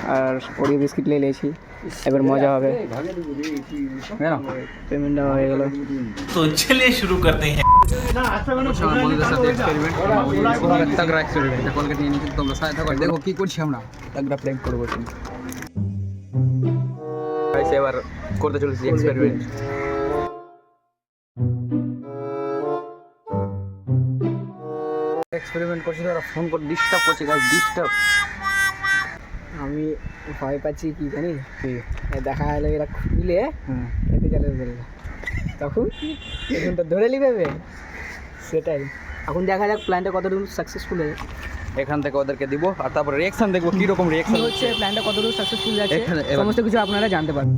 আর Oreo biscuit নিয়ে নিয়েছি, এবার মজা হবে। পেমেন্টটা হয়ে গেল, तो चलिए शुरू करते हैं। বন্ধুদের সাথে এক্সপেরিমেন্ট, তাগড়া এক্সপেরিমেন্ট কলকাতা নিয়ে নিচ্ছি, তোমরা সাথে থাকো, দেখো কি করছি আমরা। তাগড়া প্র্যাঙ্ক করবো তুমি গাইস, এবার করতে চলেছি এক্সপেরিমেন্ট। এক্সপেরিমেন্ট করছি, ওরা ফোন করে ডিস্টার্ব করছে গাইস, ডিস্টার্ব। আমি ভয় পাচ্ছি কি জানি, দেখা গেলো এরা খুলে খেতে চলে বললো, তখন এখানটা ধরে নিবে, সেটাই। এখন দেখা যাক প্ল্যানটা কতটুকু সাকসেসফুল হয়। এখান থেকে ওদেরকে দিব, আর তারপর রিঅ্যাকশন দেখবো কি রকম রিঅ্যাকশন হচ্ছে, প্ল্যানটা কতটুকু সাকসেসফুল যাচ্ছে এখানে- সমস্ত কিছু আপনারা জানতে পারবেন।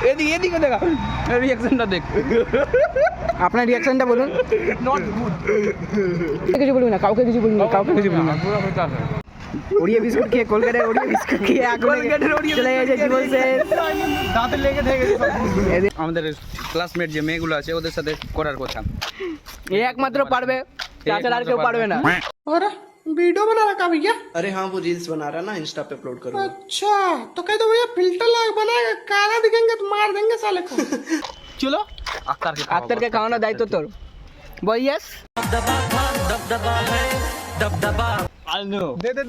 এদিকে এদিকে দেখা রিঅ্যাকশনটা দেখ। আপনার রিয়াকশনটা বলুন। Not good. কিছু বলবি না, কাউকে কিছু বলবি না, কাউকে কিছু বলবি না। পুরো হইতা আছে। ওড়িয়া বিস্কুট খেয়ে, কলকাতার ওড়িয়া বিস্কুট খেয়ে কলকাতার ওড়িয়া চলে গেছে জীবন শেষ। দাঁতে লেগে থেকে আমাদের ক্লাসমেট যে মেয়েগুলো আছে ওদের সাথে করার কথা। এ একমাত্র পারবে, তাছাড়া আর কেউ পারবে না। और वीडियो बना रखा भैया? अरे हाँ, वो रील्स बना रहा ना, इंस्टा पे अपलोड करूंगा। अच्छा, तो कह दो भैया फिल्टर लगा बनाएगा, काला दिखेंगे तो मार देंगे साले को। চলো, আক্তারকে খাওয়ানোর দায়িত্ব তোর। বল ইয়েস।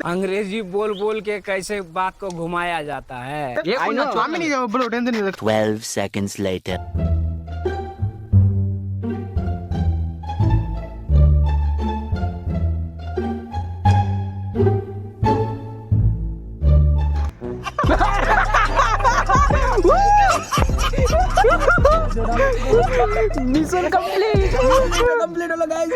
अंग्रेजी बोल बोल के कैसे बात को घुमाया जाता है। I know. 12 seconds later. Mission complete হলো গাইস।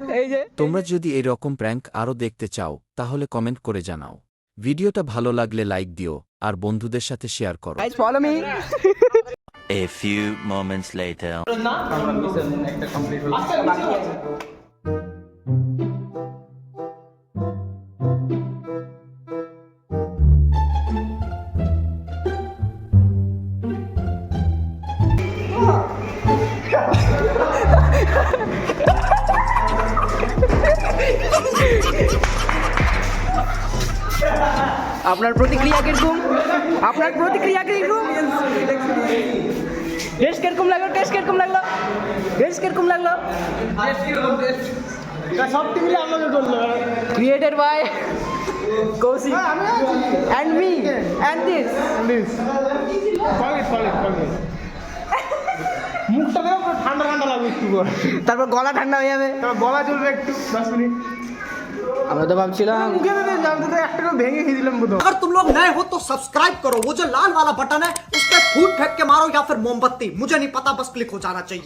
এই যে তোমরা যদি এরকম প্র্যাঙ্ক আরও দেখতে চাও তাহলে কমেন্ট করে জানাও। ভিডিওটা ভালো লাগলে লাইক দিও আর বন্ধুদের সাথে শেয়ার করো। Guys follow me. A few moments later. একটা কমপ্লিট হলো। আপনার প্রতিক্রিয়া কিরকম? আপনার প্রতিক্রিয়া কিরকম? টেস্ট কিরকম লাগলো? টেস্ট কিরকম লাগলো? টেস্ট কিরকম লাগলো? সব টিমলে আমাকে করলো। Created by Kaushik and me and this. মুখটা দেখো পুরো ঠান্ডা ঠান্ডা লাগবে একটু পর, তারপর গলা ঠান্ডা হয়ে যাবে। তারপর গলা চলবে একটু 10 মিনিট। আমরা তো ভাবছিলাম মুখে ভেবে জানতে তো একটা করে ভেঙে খেয়ে দিলাম বোধহয়। अगर तुम लोग नए हो तो सब्सक्राइब करो, वो जो लाल वाला बटन है उस पर फूट फेंक के मारो या फिर मोमबत्ती, मुझे नहीं पता, बस क्लिक हो जाना चाहिए।